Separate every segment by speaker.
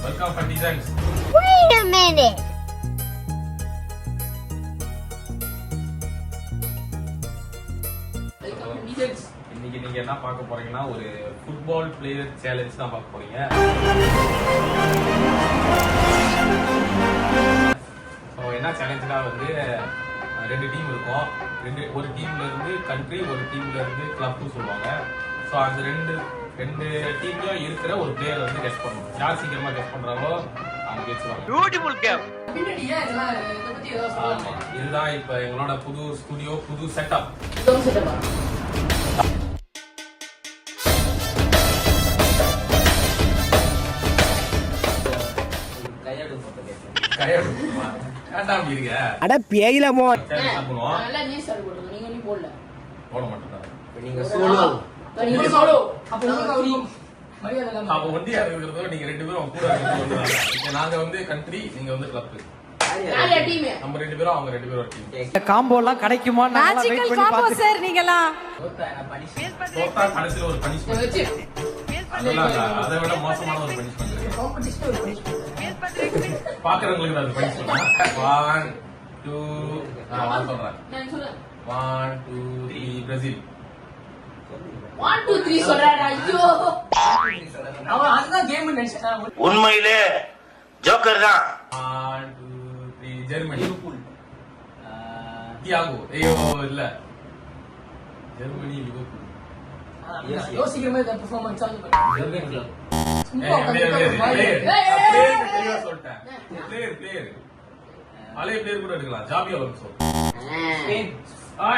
Speaker 1: Welcome Partizans.
Speaker 2: Wait a minute.
Speaker 1: இன்னைக்கு நீங்க என்ன பார்க்க போறீங்கன்னா ஒரு ஃபுட்பால் பிளேயர் சேலஞ்ச் தான் பார்க்க போறீங்க. ஸோ என்ன சேலஞ்சுனா வந்து ரெண்டு டீம் இருக்கும். ஒரு டீம்ல இருந்து கண்ட்ரி, ஒரு டீம்ல இருந்து கிளப்னு சொல்லுவாங்க. ஸோ அந்த ரெண்டு டீம்லயும் இருக்கிற ஒரு பிளேயர் வந்து கெஸ் பண்ணணும். யார் சீக்கிரமா கெஸ் பண்றாங்களோ அவங்க ஜெயிச்சுவாங்க.
Speaker 3: Beautiful game.
Speaker 1: ஆமா, இதுதான் இப்ப எங்களோட புது ஸ்டுடியோ, புது செட்டப்.
Speaker 3: அட பேயில போ.
Speaker 1: போட மாட்டேன். அப்ப ஒண்டியா இருக்கிறதோ நீங்க ரெண்டு பேரும் கூட இருக்கிறது. நாங்க வந்து கண்ட்ரி, நீங்க வந்து கிளப். நம்ம ரெண்டு பேரும், அவங்க ரெண்டு பேரும் டீம்.
Speaker 3: காம்போ எல்லாம் கிடைக்குமா? நான் வெயிட் பண்ணி பாத்து சார் நீங்கலாம்.
Speaker 1: தோத்தா கடைசில ஒரு பனிஷ்மென்ட். அதை விட மோசமான ஒரு பனிஷ்மென்ட். பாக்குறவங்களுக்கு அது பனிஷ்மென்ட். 1 2 நான் சொல்றேன். 1 2 3 பிரேசில்.
Speaker 4: 1 2 3 சொல்றடா. ஐயோ அவன் அதுதான் கேம் நினைச்சா.
Speaker 5: உண்மையிலே ஜோக்கர் தான்.
Speaker 1: 1 2 3 ஜெர்மனி. தியாகோ. ஐயோ இல்ல, ஜெர்மனி லிவர்பூல்.
Speaker 4: யோசிக்கிறமே இந்த பெர்ஃபார்மன்ஸ் ஆன்
Speaker 1: ஜெர்மனி கிளப். பழைய பிளேயர் கூட எடுக்கலாம். Xabi Alonso.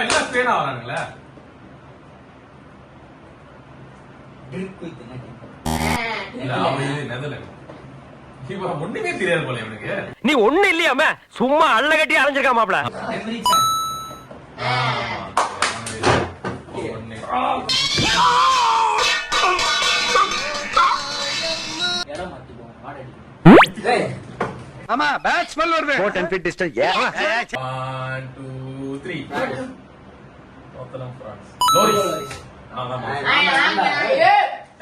Speaker 1: எல்லாம் ஸ்பெயினா வரானுங்களே. இல்ல, அவன் நெதர்லாந்து. இப்ப ஒண்ணுமே தெரியாது போல இவனுக்கு.
Speaker 3: நீ ஒண்ணு இல்லையாமே, சும்மா அள்ள கட்டி அரைஞ்சிருக்கா மாப்ள.
Speaker 5: ஆமா, பேட்ஸ்மேன் வருது. 10 feet distance.
Speaker 1: 1 2 3 டோட்டலம் பிரான்ஸ். லோரிஸ்.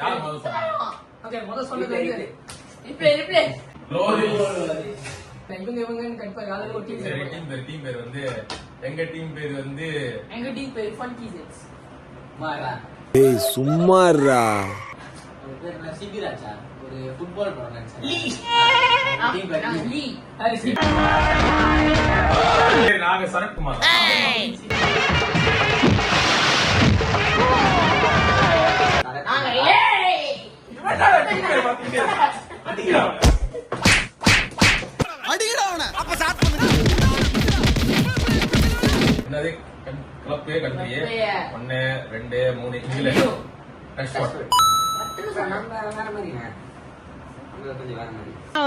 Speaker 1: யார் முதல்ல சொன்னாங்க?
Speaker 4: ஓகே, முதல்ல சொன்னது வந்து ரிப்ளே
Speaker 1: லோரிஸ்.
Speaker 4: இவங்க கண்டிப்பா யாராவது ஒரு
Speaker 1: டீம் பேர் வந்து எங்க டீம் பேர் வந்து
Speaker 4: எங்க டீம் பேர் ஃபன்கி ஜெட்ஸ்.
Speaker 6: ஏய் சும்மாடா.
Speaker 7: ஒரு பேர் என்ன, சிபிராஜா, ஒரு ஃபுட்பால் ப்ரோகிராம்
Speaker 1: நாங்க சரத்குமார். என்னது கிளப் கண்ட்ரி 1 2 3 இங்கிலாந்து.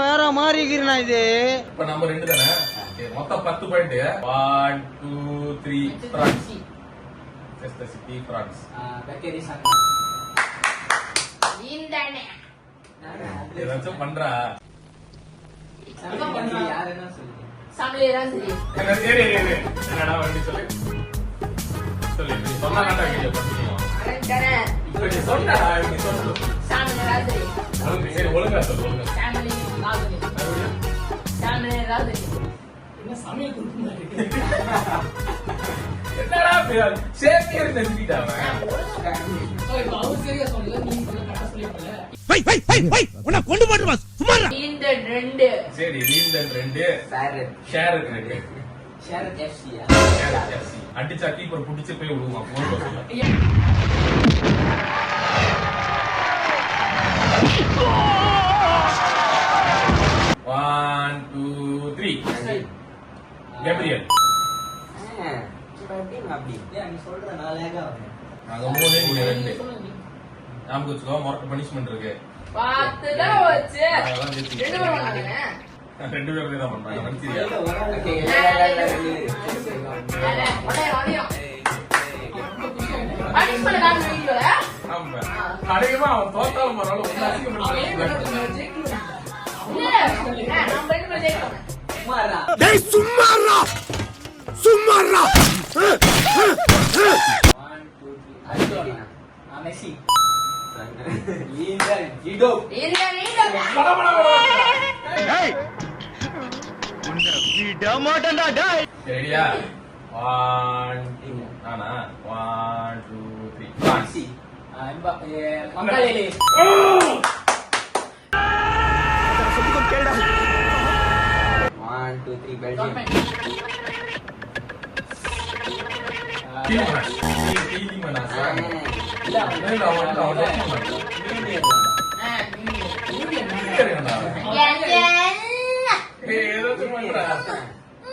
Speaker 3: வேற மாதிரி இருக்கீங்க இது.
Speaker 1: இப்ப நம்ம ரெண்டு தானே, மொத்தம் 10 point. 1 2 3 France. Chester City France.
Speaker 7: பெக்கரி சாக்கா.
Speaker 4: இந்தானே
Speaker 1: ஏதாச்சும் பண்றா.
Speaker 7: யார் என்ன சொல்லுங்க.
Speaker 4: சாமலேரா சரி.
Speaker 1: என்னடா வண்டி சொல்லு. நீ சொன்னா கேட்க பண்ணுவோம். இப்ப நீ சொன்னா நீ சொல்லு.
Speaker 4: சாமலேரா சரி.
Speaker 1: சரி, ஒழுங்கா சொல்லு. ஒழுங்கா.
Speaker 4: சாமலேரா சரி. சாமலேரா சரி. என்ன சமையல் குடுக்குறாங்க.
Speaker 1: என்னடா பேர் சேப்பியர் நெஞ்சிட்டாங்க.
Speaker 4: அவர் சரியா சொல்லல, நீ கரெக்டா சொல்லிட்டல.
Speaker 3: உன்னை கொண்டு போடுவா சும்மா.
Speaker 4: இந்த 2
Speaker 1: சரி, நீந்தன் 2 ஷேர் 2
Speaker 7: ஷேர் எஃப்சியா.
Speaker 1: அடிச்சா கீப்பர் புடிச்சு போய் விடுவான். போன் சொல்ல. One, 2, 3 Gabriel.
Speaker 7: அப்படி நீ சொல்ற நாளாக
Speaker 1: நாங்க 3 நீங்க 2. நமக்கு வச்சுக்கோ, மொரட்ட பனிஷ்மெண்ட் இருக்கு.
Speaker 4: பாத்துதான் வச்சு
Speaker 1: அதெல்லாம் ஜெயிச்சு.
Speaker 4: 2 பேரும் வந்தாங்க.
Speaker 1: 2 பேரும் தான் பண்றாங்க. மனுஷியா ஆமா, அதிகமா அவன் தோத்தாலும் பரவாயில்ல.
Speaker 6: சும்மாறா சும்மாறா.
Speaker 7: மெஸ்ஸி. லீண்டர் ஜிடோ.
Speaker 4: Ini
Speaker 5: டேய் உன்னை விட மாட்டேன்டா டேய்.
Speaker 1: ரெடியா? 1 2 நானா 1 2 3 பிரான்ஸ்.
Speaker 7: சி மங்களேலே
Speaker 5: சொல்லிக்கொண்டு கேளுடா.
Speaker 7: 1 2 3 பெல்ஜியம்
Speaker 1: டீலிங் பண்ணா சார்.
Speaker 7: இல்ல
Speaker 1: இல்ல அவன் ஏதோ சொல்லுடா.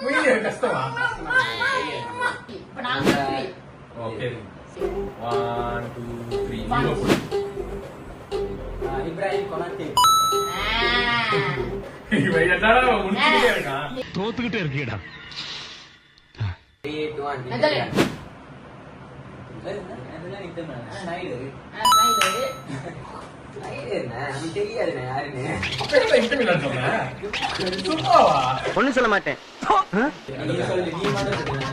Speaker 1: முயல கஷ்டமா?
Speaker 4: இப்ப நாங்க
Speaker 1: ஓகே 1 2 3 லிவர்பூல்.
Speaker 7: இப்ராஹிம் கொனாத்தே
Speaker 1: இவன் என்னடா முன்னிட்டே இருக்கான்.
Speaker 5: தோத்துக்கிட்டே இருக்கீடா.
Speaker 7: 3 2 1
Speaker 4: நெதர்லாந்து.
Speaker 7: அதெல்லாம் இந்த ஸ்னைடர்
Speaker 4: ஸ்னைடர்.
Speaker 7: என்ன நமக்கு தெரியாதுண்ணே யாருன்னு.
Speaker 1: அப்ப இன்டர் மிலான் சொன்னேன். சும்மாவா?
Speaker 5: ஒண்ணும் சொல்ல மாட்டேன்.
Speaker 7: நீ சொல்லு நீ மட்டும் சொல்லு.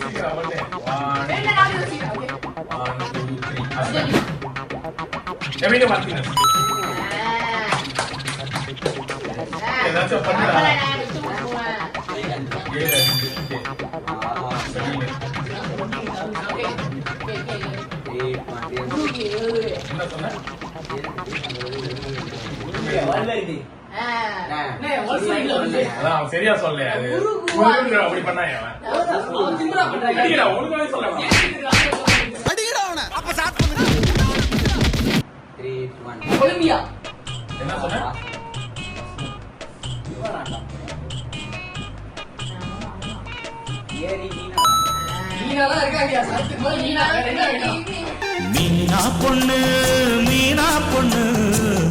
Speaker 1: சீக்கிரம் வந்து 1
Speaker 4: என்ன நாள் யோசிக்கிறேன். ஓகே.
Speaker 1: 1 2 3 அஸ்டன். Emily Martinez. ஏதாச்சும் பண்ணுடா. ஏழு அஞ்சு. சரிங்க. என்ன சொன்ன? அதான் அவன் சரியா சொல்லல. அது உருகுற அப்படி பண்ணான் அவன். அடிக்கடா ஒழுங்காவே சொல்ல
Speaker 4: கொலம்பியா.
Speaker 1: என்ன சொன்ன?
Speaker 4: நீனாலாம் இருக்காங்க. சத்துக்கு போய் நீனா என்ன வேணும்?
Speaker 8: மீனா பொண்ணு மீனா பொண்ணு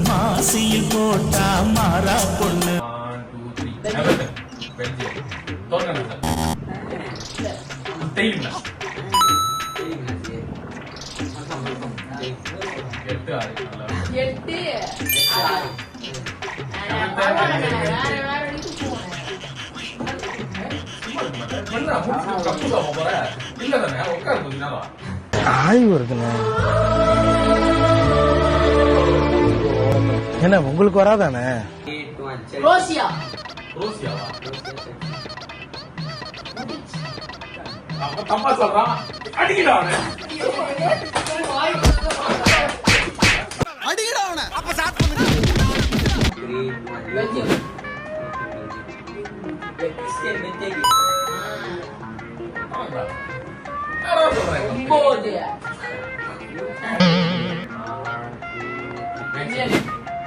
Speaker 8: மாசியில் போட்டா மாறா பொண்ணு.
Speaker 1: 1 2 3 எவர்டன் பெல்ஜியம். தோற்கணும் சார். டெய்லிங்களா? 8 6 நல்லா.
Speaker 4: 8
Speaker 1: என்ன முடிச்சு கப்பு சாப்பிட போற? இல்ல தானே உட்காரு கொஞ்ச நேரம்.
Speaker 3: ஆய்வு இருக்குண்ணே. என்ன உங்களுக்கு வராதானே?
Speaker 4: ரோசியா.
Speaker 1: ரோசியாவா? அப்ப தப்பா சொல்றான். அடிக்கடா அவனை.
Speaker 6: அடிக்கடா அவனை. அப்ப ஸ்டார்ட் பண்ணுங்க.
Speaker 4: பெல்ஜியம்.
Speaker 1: ஆமாடா. என்னடா சொல்றேன்?
Speaker 4: 9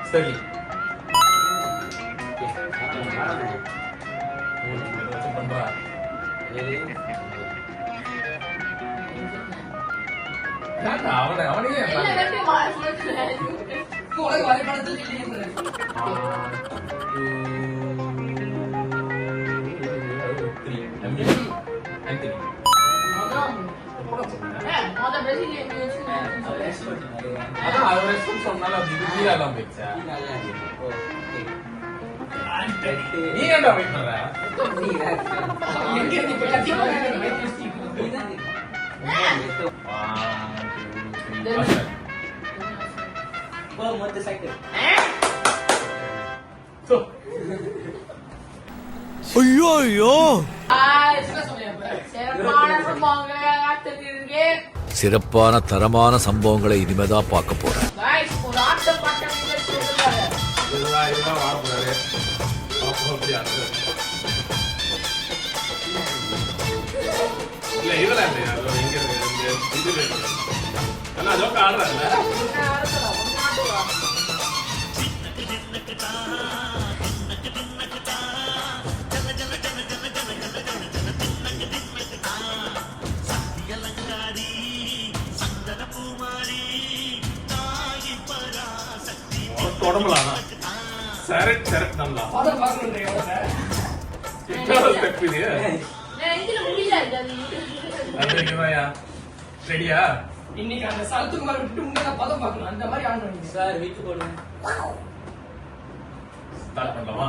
Speaker 1: ஸ்டெர்லிங். ஏதாச்சும் பண்றா. ஏன்டா அவனையே
Speaker 4: இல்ல ரெண்டு மார்க் சொல்றேன். உலக வரைபடத்தில் இல்லையே.
Speaker 1: 1 2 3 ஆந்தனி.
Speaker 4: மொத பிரேசிலியன்
Speaker 1: அதான் அவர் ரெஸ்பான்ஸ் சொன்னால அது இது கீழே எல்லாம் போயிடுச்சா? நீ ஏன்டா வெயிட் பண்ற?
Speaker 4: எங்க இருந்து இப்ப கத்தி
Speaker 7: மொத்த சைக்கிள்
Speaker 6: ஐயோ ஐயோ.
Speaker 9: சிறப்பான தரமான சம்பவங்களை இனிமேதான் பார்க்க போறேன்.
Speaker 1: இதெல்லாம் வாழக்கூடாது. இல்ல இதெல்லாம் இல்லையா? அது இங்க இருக்கு. இது இருக்கு. ஆனா ஜோக்க ஆடுறாங்கல்ல. உடம்புல சரட் சரட் நல்லா ஸ்டெப் இது. ரெடியா?
Speaker 4: இன்னைக்கு அந்த சரத்துக்கு மேல விட்டு உங்க பதம் பார்க்கணும். அந்த மாதிரி ஆடுறீங்க
Speaker 7: சார் வீட்டு போடுங்க.
Speaker 1: ஸ்டார்ட் பண்ணலாமா?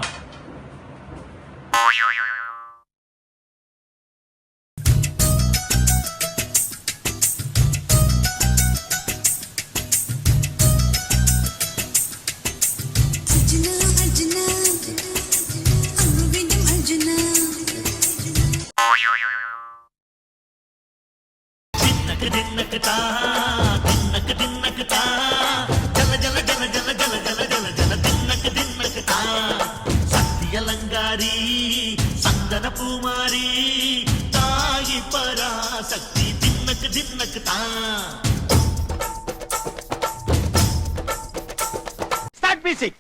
Speaker 8: தின்னக்கு தின்னக்கு தா தின்னக்கு தின்னக்கு தா ஜல ஜல ஜல ஜல ஜல ஜல ஜல ஜல தின்னக்கு தின்னக்கு தா சக்தி அலங்காரி சந்தன பூமாரி தாயி பராசக்தி தின்னக்கு தின்னக்கு தா
Speaker 5: ஸ்டார்ட் மியூசிக்